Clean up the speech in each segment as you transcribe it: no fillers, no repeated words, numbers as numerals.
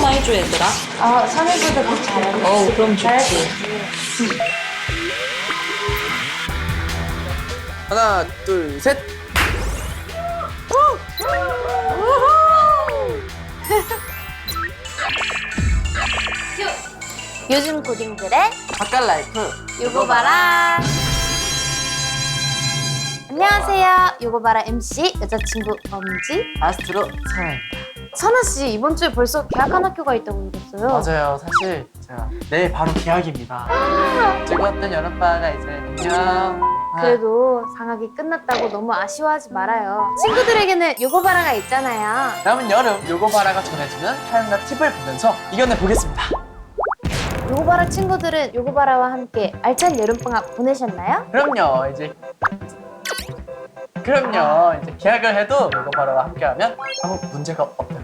하나 해줘, 얘들아. 아, 선우보다 더 잘하네. 어우, 그럼 좋지. 하나, 둘, 셋. 요즘 고딩들의 바깥 라이프. 요거 봐라. 안녕하세요. 요거 봐라 MC 여자친구 엄지 아스트로 사랑입니다. 선아 씨 이번 주에 벌써 계약한 학교가 있다고 들었어요. 맞아요. 사실 제가 내일 바로 계약입니다. 즐거웠던 여름방학가 이제 안녕. 그래도 방학이 끝났다고 너무 아쉬워하지 말아요. 친구들에게는 요거 봐라가 있잖아요. 남은 여름 요거 바라가 전해주는 사연과 팁을 보면서 이겨내 보겠습니다. 요거 봐라 친구들은 요거 봐라와 함께 알찬 여름방학 보내셨나요? 그럼요. 이제 계약을 해도 요거 바라와 함께하면 아무 문제가 없다.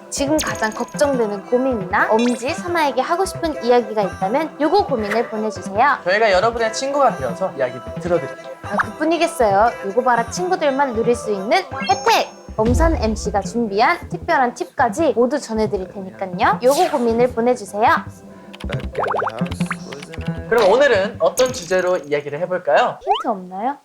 지금 가장 걱정되는 고민이나 엄지, 선아에게 하고 싶은 이야기가 있다면 요거 고민을 보내주세요. 저희가 여러분의 친구가 되어서 이야기를 들어드릴게요. 아, 그뿐이겠어요. 요거 봐라 친구들만 누릴 수 있는 혜택! 엄선 MC가 준비한 특별한 팁까지 모두 전해드릴 테니까요. 요거 고민을 보내주세요. 그럼 오늘은 어떤 주제로 이야기를 해볼까요? 힌트 없나요?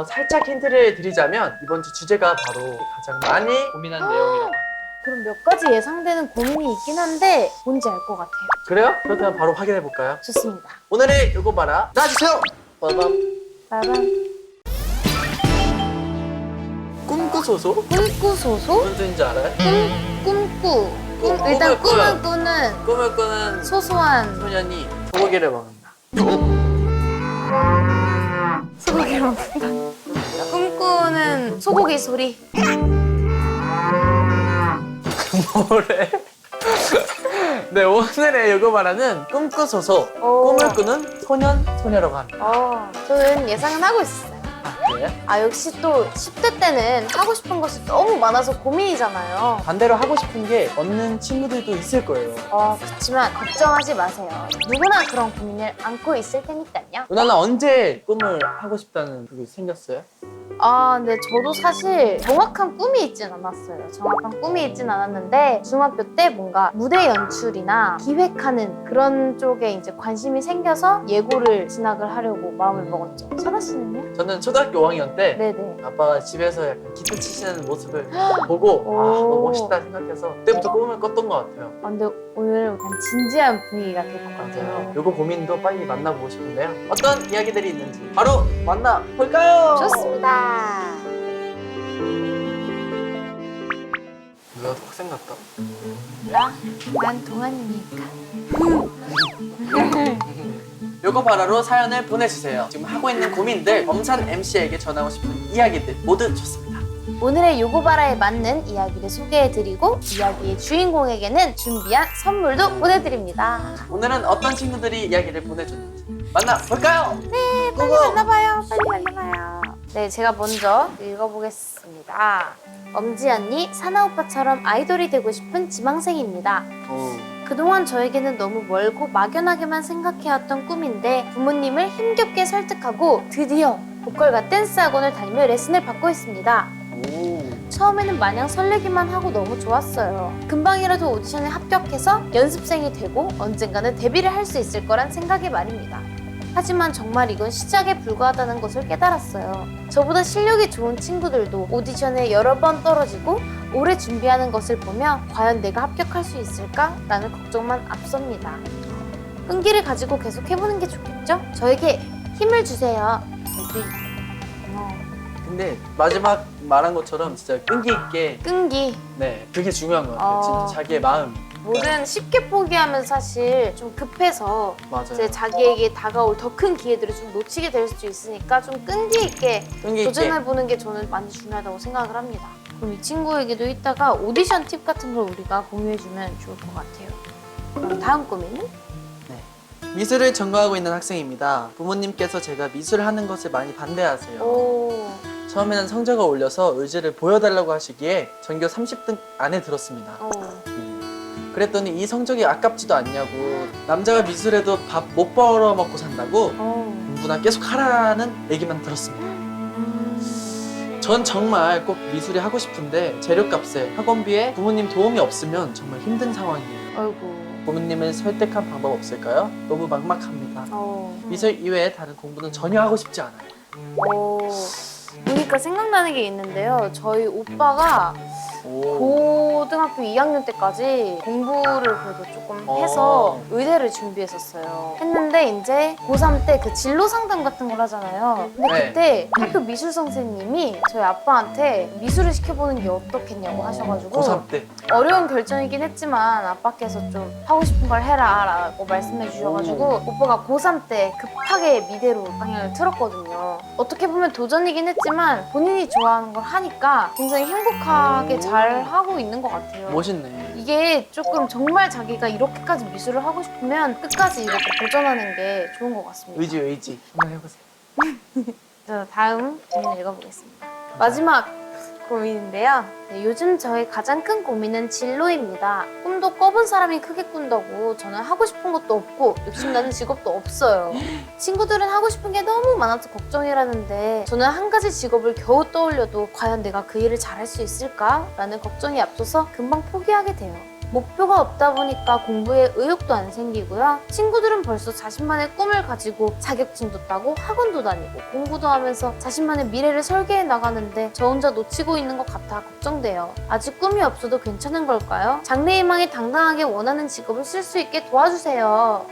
살짝 힌트를 드리자면 이번 주 주제가 바로 가장 많이 고민한 내용이라고 합니다. 그럼 몇 가지 예상되는 고민이 있긴 한데 뭔지 알 것 같아요. 그래요? 그렇다면 바로 확인해볼까요? 좋습니다. 오늘의 요거 봐라 나와주세요! 빠밤. 빠밤. 꿈꾸소소? 꿈꾸소소? 무슨 뜻인지 알아요? 꿈꾸. 꿈을 일단 꾸요. 꿈을 꾸는 꿈을 꾸는 소소한 소년이 소고기를 먹는다. 소고기를 먹는다. 꿈꾸는 소고기 소리. 뭐래? 네, 오늘의 요거 봐라는 꿈꾸소소 오. 꿈을 꾸는 소년, 소녀라고 합니다. 저는 예상은 하고 있었어요. 네. 아, 역시 또 10대 때는 하고 싶은 것이 너무 많아서 고민이잖아요. 반대로 하고 싶은 게 없는 친구들도 있을 거예요. 그렇지만 걱정하지 마세요. 누구나 그런 고민을 안고 있을 테니까요. 누나는 언제 꿈을 하고 싶다는 그게 생겼어요? 근데 저도 사실 정확한 꿈이 있진 않았어요. 정확한 꿈이 있진 않았는데 중학교 때 뭔가 무대 연출이나 기획하는 그런 쪽에 이제 관심이 생겨서 예고를 진학을 하려고 마음을 먹었죠. 선아 씨는요? 저는 초등학교 5학년 때 네네. 아빠가 집에서 약간 기타 치시는 모습을 보고 너무 멋있다 생각해서 그때부터 꿈을 꿨던 것 같아요. 근데 오늘 약간 진지한 분위기가 될 것 같아요. 요거 고민도 빨리 만나보고 싶은데요. 어떤 이야기들이 있는지 바로 만나볼까요? 좋습니다. 누나 학생 같다. 난 동안이니까. 요거 바라로 사연을 보내주세요. 지금 하고 있는 고민들, 엄산 MC에게 전하고 싶은 이야기들 모두 좋습니다. 오늘의 요고바라에 맞는 이야기를 소개해드리고 이야기의 주인공에게는 준비한 선물도 보내드립니다. 오늘은 어떤 친구들이 이야기를 보내줬는지 만나볼까요? 네, 빨리 만나봐요. 빨리 만나봐요. 네, 제가 먼저 읽어보겠습니다. 엄지 언니, 사나 오빠처럼 아이돌이 되고 싶은 지망생입니다. 그동안 저에게는 너무 멀고 막연하게만 생각해왔던 꿈인데 부모님을 힘겹게 설득하고 드디어 보컬과 댄스 학원을 다니며 레슨을 받고 있습니다. 처음에는 마냥 설레기만 하고 너무 좋았어요. 금방이라도 오디션에 합격해서 연습생이 되고 언젠가는 데뷔를 할 수 있을 거란 생각이 말입니다. 하지만 정말 이건 시작에 불과하다는 것을 깨달았어요. 저보다 실력이 좋은 친구들도 오디션에 여러 번 떨어지고 오래 준비하는 것을 보며 과연 내가 합격할 수 있을까? 라는 걱정만 앞섭니다. 끈기를 가지고 계속 해보는 게 좋겠죠? 저에게 힘을 주세요. 근데 마지막 말한 것처럼 진짜 끈기 있게 끈기. 네, 그게 중요한 것 같아요. 진짜 자기의 마음. 뭐든 쉽게 포기하면 사실 좀 급해서 맞아요. 이제 자기에게 다가올 더 큰 기회들을 좀 놓치게 될 수도 있으니까 좀 끈기 있게 도전해보는 게 저는 많이 중요하다고 생각을 합니다. 그럼 이 친구에게도 이따가 오디션 팁 같은 걸 우리가 공유해주면 좋을 것 같아요. 그럼 다음 고민은? 미술을 전공하고 있는 학생입니다. 부모님께서 제가 미술을 하는 것을 많이 반대하세요. 처음에는 성적을 올려서 의지를 보여달라고 하시기에 전교 30등 안에 들었습니다. 그랬더니 이 성적이 아깝지도 않냐고, 남자가 미술해도 밥 못 벌어 먹고 산다고 공부나 계속 하라는 얘기만 들었습니다. 전 정말 꼭 미술이 하고 싶은데 재료값에 학원비에 부모님 도움이 없으면 정말 힘든 상황이에요. 아이고. 부모님을 설득한 방법 없을까요? 너무 막막합니다. 어. 미술 이외에 다른 공부는 전혀 하고 싶지 않아요. 보니까 생각나는 게 있는데요. 저희 오빠가 고등학교 2학년 때까지 공부를 그래도 조금 해서 의대를 준비했었어요. 했는데 이제 고3 때 그 진로 상담 같은 걸 하잖아요. 근데 네. 그때 학교 미술 선생님이 저희 아빠한테 미술을 시켜보는 게 어떻겠냐고 하셔가지고 고3 때. 어려운 결정이긴 했지만 아빠께서 좀 하고 싶은 걸 해라 라고 말씀해 주셔가지고 오빠가 고3 때 급하게 미대로 방향을 틀었거든요. 어떻게 보면 도전이긴 했지만 본인이 좋아하는 걸 하니까 굉장히 행복하게 잘 하고 있는 것 같아요. 멋있네. 이게 조금 정말 자기가 이렇게까지 미술을 하고 싶으면 끝까지 이렇게 도전하는 게 좋은 것 같습니다. 의지. 한번 해보세요. 자, 다음 고민 읽어보겠습니다. 마지막 고민인데요. 네, 요즘 저의 가장 큰 고민은 진로입니다. 꿈도 꿔본 사람이 크게 꾼다고 저는 하고 싶은 것도 없고 욕심나는 직업도 없어요. 친구들은 하고 싶은 게 너무 많아서 걱정이라는데 저는 한 가지 직업을 겨우 떠올려도 과연 내가 그 일을 잘할 수 있을까? 라는 걱정이 앞서서 금방 포기하게 돼요. 목표가 없다 보니까 공부에 의욕도 안 생기고요. 친구들은 벌써 자신만의 꿈을 가지고 자격증도 따고 학원도 다니고 공부도 하면서 자신만의 미래를 설계해 나가는데 저 혼자 놓치고 있는 것 같아 걱정돼요. 아직 꿈이 없어도 괜찮은 걸까요? 장래희망이 당당하게 원하는 직업을 쓸 수 있게 도와주세요.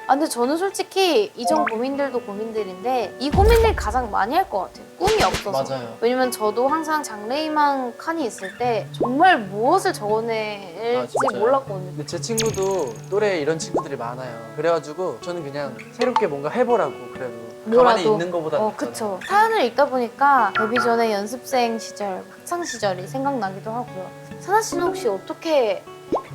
근데 저는 솔직히 이전 고민들도 고민들인데 이 고민을 가장 많이 할 것 같아요. 꿈이 없어서. 맞아요. 왜냐면 저도 항상 장래희망 칸이 있을 때 정말 무엇을 적어낼지 진짜요? 몰랐거든요. 근데 제 친구도 또래에 이런 친구들이 많아요. 그래가지고 저는 그냥 새롭게 뭔가 해보라고 그래도 가만히 있는 것보다 그쵸. 사연을 읽다 보니까 데뷔 전에 연습생 시절, 학창 시절이 생각나기도 하고요. 사나 씨는 혹시 어떻게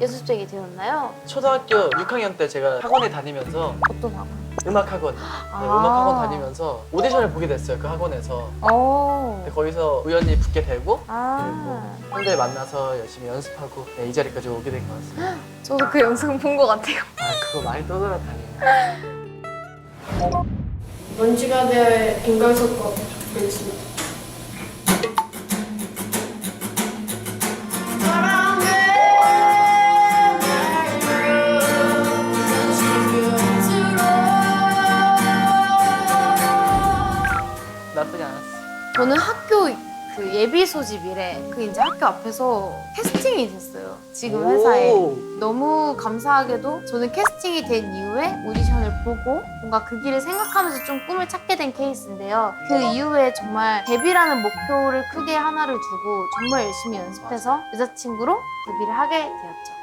연습생이 되었나요? 초등학교 6학년 때 제가 학원에 다니면서 어떤 학원? 음악학원 음악학원 다니면서 오디션을 보게 됐어요. 그 학원에서. 근데 거기서 우연히 붙게 되고 그리고 한 달 만나서 열심히 연습하고 이 자리까지 오게 된 것 같습니다. 저도 그 영상 본 것 같아요. 그거 많이 떠돌아다녀요. 먼지가 될 인간석과 적혀있습니다. 나쁘지 않았어. 저는 학교 그 예비 소집일에 그 이제 학교 앞에서 캐스팅이 됐어요. 지금 회사에. 너무 감사하게도 저는 캐스팅이 된 이후에 오디션을 보고 뭔가 그 길을 생각하면서 좀 꿈을 찾게 된 케이스인데요. 그 이후에 정말 데뷔라는 목표를 크게 하나를 두고 정말 열심히 연습해서 여자친구로 데뷔를 하게 되었죠.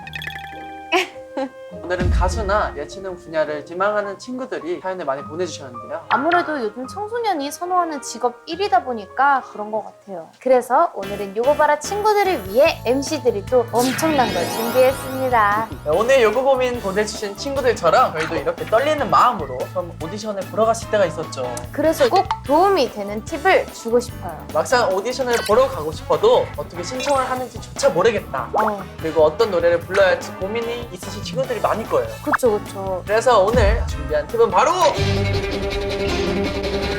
오늘은 가수나 예체능 분야를 희망하는 친구들이 사연을 많이 보내주셨는데요. 아무래도 요즘 청소년이 선호하는 직업 1위다 보니까 그런 것 같아요. 그래서 오늘은 요거 봐라 친구들을 위해 MC들이 또 엄청난 걸 준비했습니다. 오늘 요거 고민 보내주신 친구들처럼 저희도 이렇게 떨리는 마음으로 처음 오디션을 보러 갔을 때가 있었죠. 그래서 꼭 도움이 되는 팁을 주고 싶어요. 막상 오디션을 보러 가고 싶어도 어떻게 신청을 하는지조차 모르겠다. 그리고 어떤 노래를 불러야 할지 고민이 있으신 친구들이 많을 거예요. 그쵸. 그래서 오늘 준비한 팁은 바로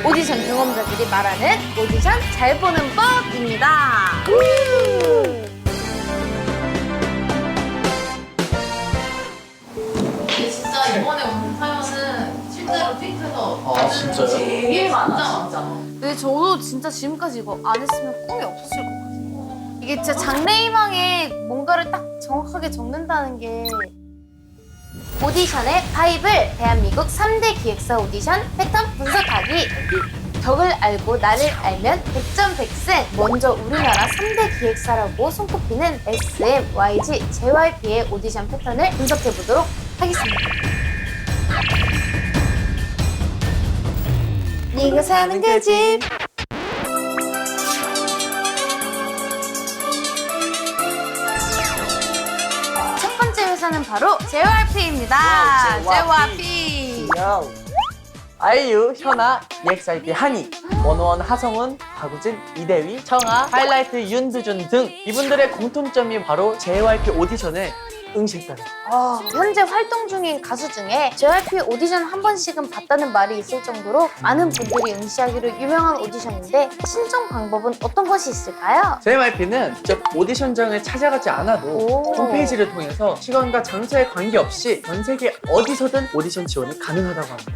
오디션 경험자들이 말하는 오디션 잘 보는 법입니다. 진짜 이번에 온 사연은 실제로 트위터에서 진짜요? 되게 많아. 근데 저도 진짜 지금까지 이거 안 했으면 꿈이 없었을 것 같아요. 이게 진짜 장래희망에 뭔가를 딱 정확하게 적는다는 게 오디션의 파입을 대한민국 3대 기획사 오디션 패턴 분석하기. 덕을 알고 나를 알면 100점 100생. 먼저 우리나라 3대 기획사라고 손꼽히는 SM, YG, JYP의 오디션 패턴을 분석해보도록 하겠습니다. 네가 사는 그 집. 첫 번째 회사는 바로 JYP입니다. JYP. 아이유, 현아, EXID 한이, 원호원, 하성운, 박우진, 이대휘, 청아, 하이라이트, 윤두준 등 이분들의 공통점이 바로 JYP 오디션을 응시했다는. 현재 활동 중인 가수 중에 JYP 오디션 한 번씩은 봤다는 말이 있을 정도로 많은 분들이 응시하기로 유명한 오디션인데 신청 방법은 어떤 것이 있을까요? JYP는 직접 오디션장을 찾아가지 않아도 오. 홈페이지를 통해서 시간과 장소에 관계없이 전 세계 어디서든 오디션 지원이 가능하다고 합니다.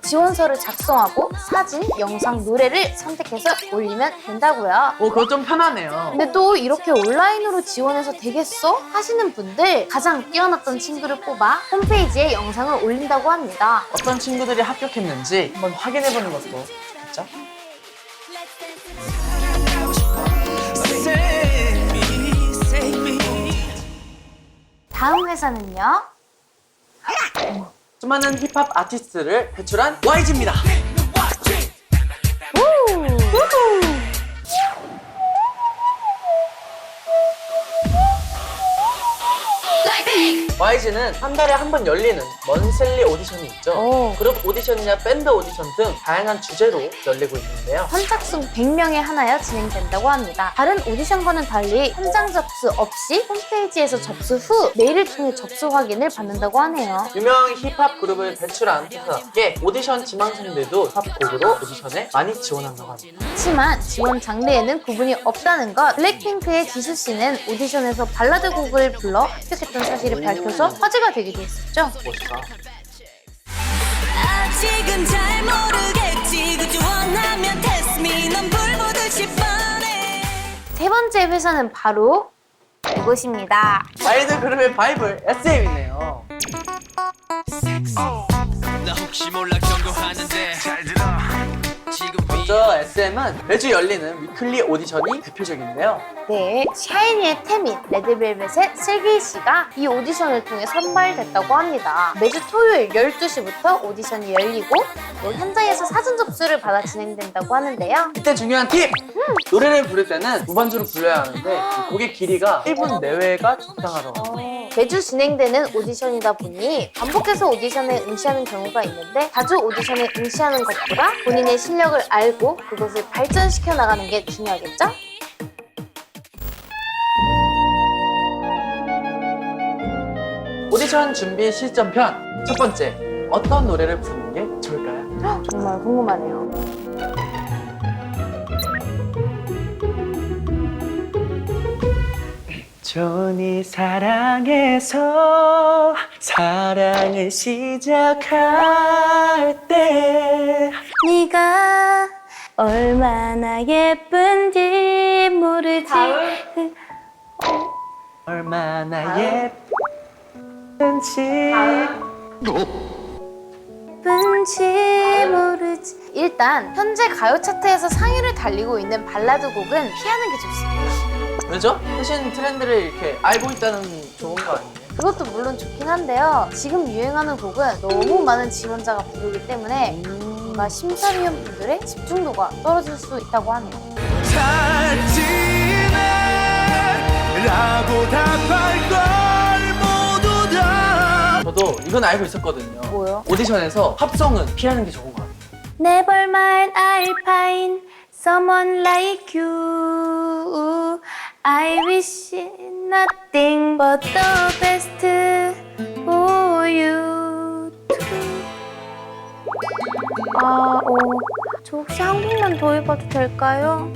지원서를 작성하고 사진, 영상, 노래를 선택해서 올리면 된다고요. 그거 좀 편하네요. 근데 또 이렇게 온라인으로 지원해서 되겠어? 하시는 분들 가장 뛰어났던 친구를 뽑아 홈페이지에 영상을 올린다고 합니다. 어떤 친구들이 합격했는지 한번 확인해보는 것도 좋겠죠? 다음 회사는요? 수많은 힙합 아티스트를 배출한 YG입니다. YG는 한 달에 한 번 열리는 먼슬리 오디션이 있죠. 그룹 오디션이나 밴드 오디션 등 다양한 주제로 열리고 있는데요. 선착순 100명에 하나여 진행된다고 합니다. 다른 오디션과는 달리 현장 접수 없이 홈페이지에서 접수 후 메일을 통해 접수 확인을 받는다고 하네요. 유명 힙합 그룹을 배출한 회사답게 오디션 지망생들도 힙합곡으로 오디션에 많이 지원한다고 합니다. 하지만 지원 장르에는 구분이 없다는 것. 블랙핑크의 지수 씨는 오디션에서 발라드 곡을 불러 합격했던 사실을 밝혀서 화제가 되기도 했었죠. 멋있다. 아직은 잘 모르겠지 그저 원하면 test me 넌 불보듯이 뻔해 세 번째 회사는 바로 이곳입니다. 아이돌 그룹의 바이블 SM이네요. 나 혹시 몰라 경고하는데 잘 들어 지금 먼저 SM은 매주 열리는 위클리 오디션이 대표적인데요. 네, 샤이니의 태민, 레드벨벳의 슬기 씨가 이 오디션을 통해 선발됐다고 합니다. 매주 토요일 12시부터 오디션이 열리고 또 현장에서 사전 접수를 받아 진행된다고 하는데요. 이때 중요한 팁! 노래를 부를 때는 무반주로 불러야 하는데 이 곡의 길이가 1분 내외가 적당하다고 합니다. 매주 진행되는 오디션이다 보니 반복해서 오디션에 응시하는 경우가 있는데 자주 오디션에 응시하는 것보다 본인의 실력을 알고 그것을 발전시켜 나가는 게 중요하겠죠? 오디션 준비 시점편 첫 번째, 어떤 노래를 부르는 게 좋을까요? 정말 궁금하네요. 존이 사랑해서 사랑을 시작할 때 네가 얼마나 예쁜지 모르지. 얼마나 예쁜지 예쁜지 모르지. 일단 현재 가요 차트에서 상위를 달리고 있는 발라드 곡은 피하는 게 좋습니다. 왜죠? 최신 트렌드를 이렇게 알고 있다는 좋은 거 아니에요? 그것도 물론 좋긴 한데요. 지금 유행하는 곡은 너무 많은 지원자가 부르기 때문에 뭔가 심사위원 분들의 집중도가 떨어질 수 있다고 하네요. 잘 지내 라고 답할 걸 모두 다 저도 이건 알고 있었거든요. 뭐요? 오디션에서 팝송은 피하는 게 좋은 것 같아요. Never mind, I'll find someone like you. I wish nothing but the best for you too. 저 혹시 한 곡만 더 해봐도 될까요?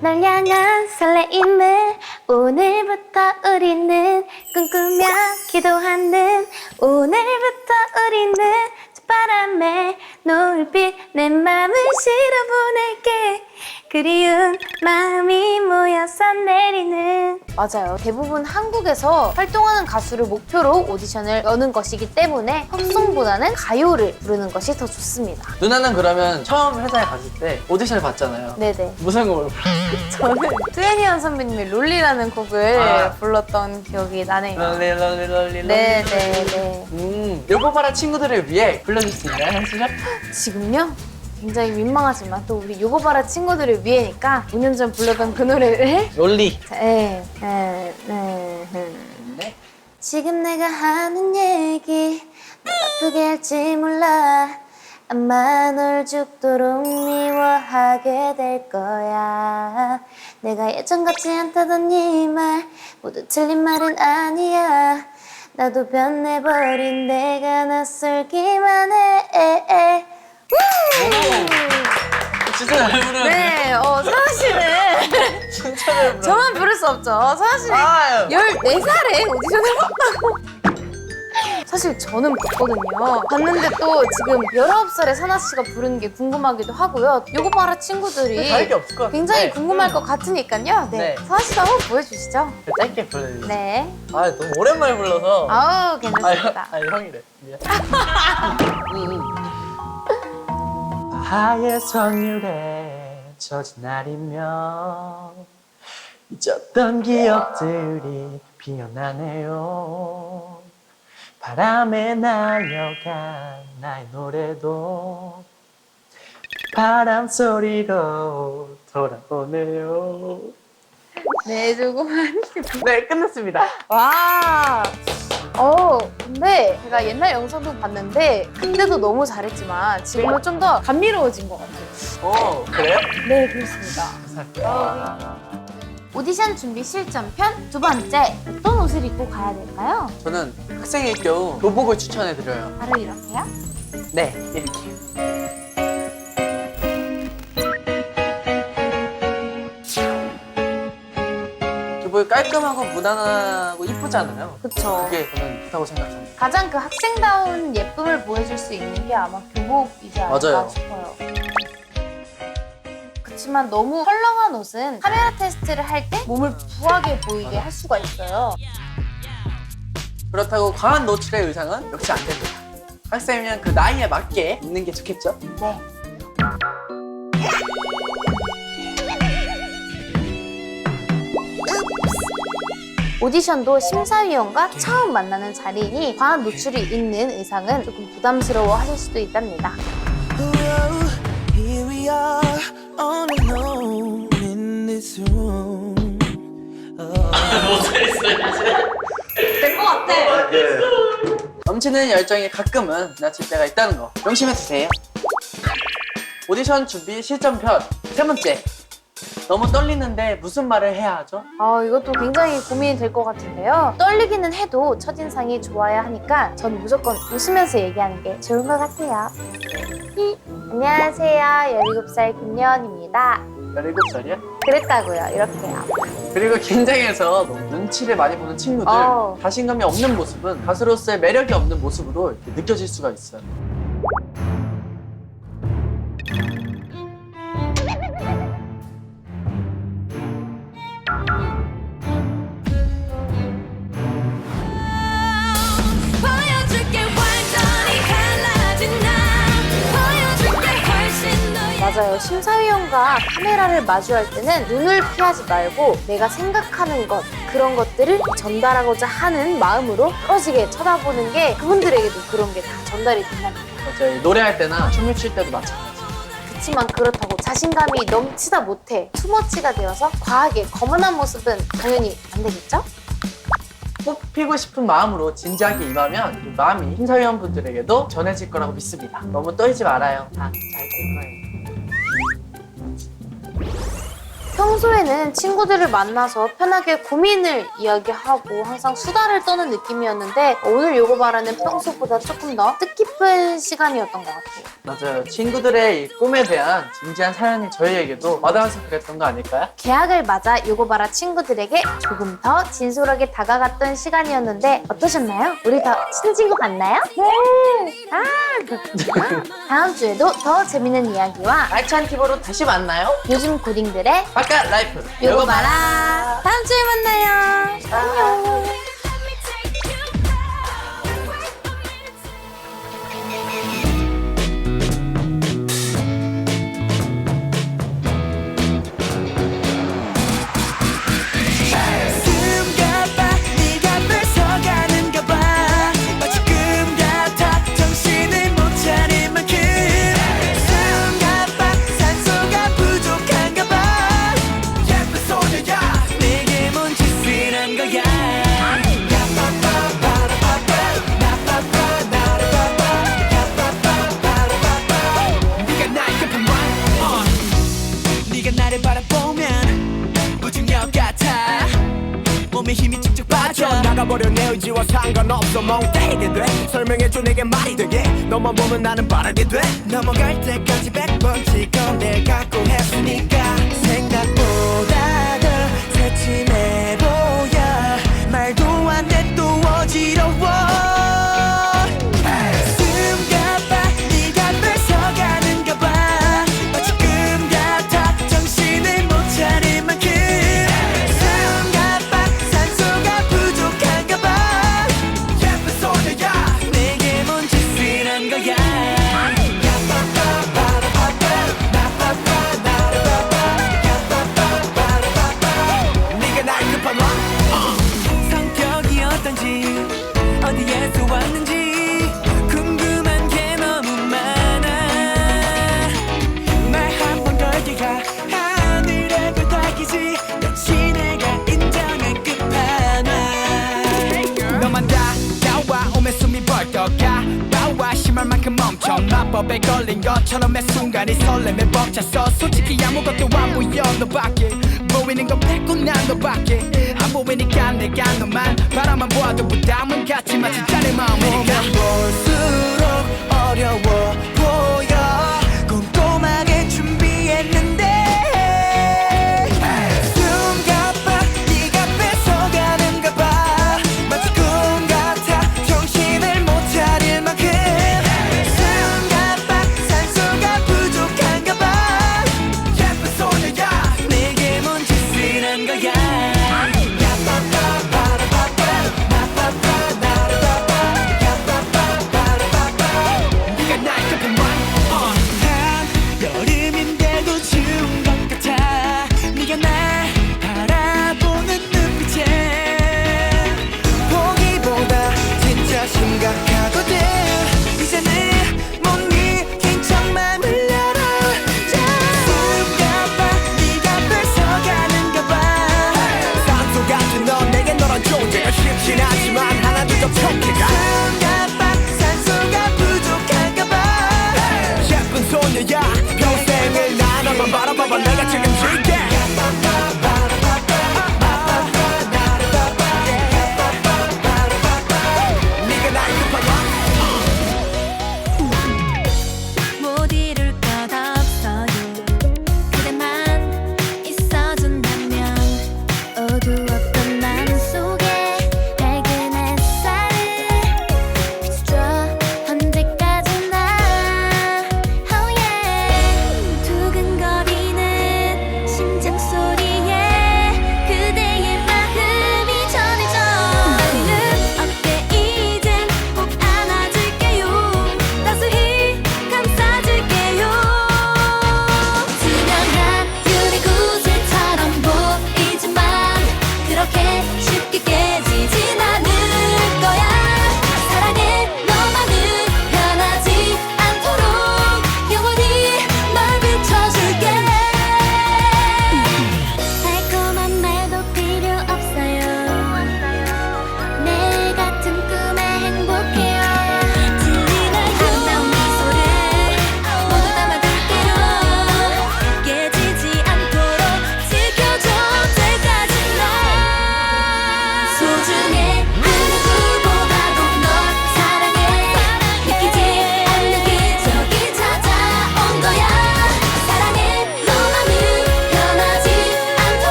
널 향한 설레임을 오늘부터 우리는 꿈꾸며 기도하는 오늘부터 우리는 저 바람에 노을빛 내 맘을 실어보낼게 그리운 마음이 모여서 내리는. 맞아요. 대부분 한국에서 활동하는 가수를 목표로 오디션을 여는 것이기 때문에 팝송보다는 가요를 부르는 것이 더 좋습니다. 누나는 그러면 처음 회사에 갔을 때 오디션을 봤잖아요. 네네. 무슨 곡을 불렀어요? 저는 트웬티원 선배님의 롤리라는 곡을 아. 불렀던 기억이 나네요. 롤리 네네네. 요거 봐라 친구들을 위해 불러줄 수 있나요? 한 소절? 지금요? 굉장히 민망하지만 또 우리 요거 봐라 친구들을 위해니까 5년 전 불렀던 그 노래를 롤리. 네. 지금 내가 하는 얘기 너 아프게 할지 몰라 아마 널 죽도록 미워하게 될 거야. 내가 예전 같지 않다던 네 말 모두 틀린 말은 아니야. 나도 변해버린 내가 낯설기만 해. 진짜 잘 부르네. 네, 사나 씨는 진짜 잘 부르네. 저만 부를 수 없죠. 사나 씨는 아유. 14살에 오디션을 봤다고. 사실 저는 봤거든요. 봤는데 또 지금 19살에 사나 씨가 부르는 게 궁금하기도 하고요. 요거 봐라 친구들이 다를 없을 것 같아요. 굉장히 궁금할 것 같으니까요. 네, 네. 사나 씨도 한번 보여주시죠. 짧게 불러주세요. 네. 아, 너무 오랜만에 불러서. 아우 괜찮습니다. 형이래. 미안. 하얘 선율에 젖은 날이면 잊었던 기억들이 피어나네요. 바람에 날려간 나의 노래도 바람 소리로 돌아오네요. 네, 조금만. 네, 끝났습니다. 와. 근데 제가 옛날 영상도 봤는데 그때도 너무 잘했지만 지금은 좀 더 감미로워진 것 같아요. 그래요? 네, 그렇습니다. 감사합니다. 오디션 준비 실전편 두 번째, 어떤 옷을 입고 가야 될까요? 저는 학생일 경우 교복을 추천해드려요. 바로 이렇게요? 네, 이렇게. 교복이 깔끔하고 무난하고 이쁘잖아요. 그쵸. 그게 저는 좋다고 생각합니다. 가장 그 학생다운 예쁨을 보여줄 수 있는 게 아마 교복이지 않을까 맞아요. 싶어요. 그렇지만 너무 헐렁한 옷은 카메라 테스트를 할 때 몸을 부하게 보이게 할 수가 있어요. 그렇다고 과한 노출의 의상은 역시 안 됩니다. 학생이면 그 나이에 맞게 입는 게 좋겠죠? 네. 오디션도 심사위원과 처음 만나는 자리이니 과한 노출이 있는 의상은 조금 부담스러워 하실 수도 있답니다. Here we are, all alone in this room. 넘치는 열정이 가끔은 지나칠 때가 있다는 거 명심해주세요. 오디션 준비 실전편 세 번째. 너무 떨리는데 무슨 말을 해야 하죠? 이것도 굉장히 고민이 될 것 같은데요. 떨리기는 해도 첫인상이 좋아야 하니까 전 무조건 웃으면서 얘기하는 게 좋은 것 같아요. 안녕하세요. 17살 김예원입니다. 17살이야? 그랬다고요. 이렇게요. 그리고 긴장해서 너무 눈치를 많이 보는 친구들 자신감이 없는 모습은 가수로서의 매력이 없는 모습으로 이렇게 느껴질 수가 있어요. 보여줄게 완전히 달라진 나 보여줄게 훨씬 더 맞아요. 심사위원과 카메라를 마주할 때는 눈을 피하지 말고 내가 생각하는 것, 그런 것들을 전달하고자 하는 마음으로 떨어지게 쳐다보는 게 그분들에게도 그런 게 다 전달이 된다는 거예요. 맞아요. 노래할 때나 춤을 출 때도 마찬가지. 그렇지만 그렇다고 자신감이 넘치다 못해 투머치가 되어서 과하게 거만한 모습은 당연히 안 되겠죠? 뽑히고 싶은 마음으로 진지하게 임하면 그 마음이 심사위원분들에게도 전해질 거라고 믿습니다. 너무 떨지 말아요. 다 잘 될 거예요. 평소에는 친구들을 만나서 편하게 고민을 이야기하고 항상 수다를 떠는 느낌이었는데 오늘 요거 바라는 평소보다 조금 더 뜻깊은 시간이었던 것 같아요. 맞아요. 친구들의 이 꿈에 대한 진지한 사연이 저희에게도 와닿아서 그랬던 거 아닐까요? 개학을 맞아 요거 바라 친구들에게 조금 더 진솔하게 다가갔던 시간이었는데 어떠셨나요? 우리 더 친해진 것 같나요? 네! 그렇군요. 다음 주에도 더 재밌는 이야기와 알찬 팁으로 다시 만나요. 요즘 고딩들의 바깥 라이프 요거 봐라. 다음 주에 만나요. 안녕. 지금 같아 네가 뺏어가는가 봐 마치 꿈 같아 정신을 못 차릴 만큼 숨 가빠 산소가 부족한가 봐 예쁜 소녀야 내게 뭔 짓을 한 거야 몸에 힘이 쭉쭉 빠져나가버려. 내 의지와 상관없어. 멍때리게 돼. 설명해줘 내게 말이 되게. 너만 보면 나는 바라게 돼. 넘어갈 때까지 100번 찍어 내 갖고 했으니까. 생각보다 더 새침해 보여. 말도 안 돼 또 어지러워. 숨가봐 네가 뺏어가는가 봐. 마치 꿈 같아 정신을 못 차릴 만큼. 숨가봐 산소가 부족한가 봐. 예쁜 소녀야 내게 뭔 짓을 한 거야. 네가 날 급한 와. 성격이 어떤지 어디에서 왔는지 궁금한 게 너무 많아. 말 한 번 걸기가 하늘에 별 달기지. 역시 내가 인정한 끝판왕. 너만 다가와 오면 숨이 벌떡 가봐와. 심할 만큼 엄청 마법에 걸린 것처럼 매 순간이 설렘에 벅찼어. 솔직히 아무것도 안 보여 너밖에. 보이는 건 빼고 난 너밖에 안 보이니까 내가 너만 바라만 보아도 부담은 같지만 진짜 내 마음이니까. 볼수록 어려워 보여. 꼼꼼하게 준비했는데. 숨가봐 네가 뺏어가는가 봐. 마치 꿈 같아 정신을 못 차릴 만큼. 숨가봐 산소가 부족한가 봐. 예쁜 소녀야 내게 뭔 짓을 한 거야. 네가 날 급한 왕. 여름인데도 추운 것 같아. 네가 날 바라보는 눈빛에 보기보다 진짜 심각하거든. 이제는 못 이긴 척 맘을 열어. 숨가봐 네가 뺏어가는가 봐. 산소 같은 너 내겐 너란 존재가 쉽진 않지만 하나도 더 촉해가. 숨가봐 산소가 부족한가 봐. 예쁜 소녀야 평생을 나 너만 바라봐봐. 내가 지금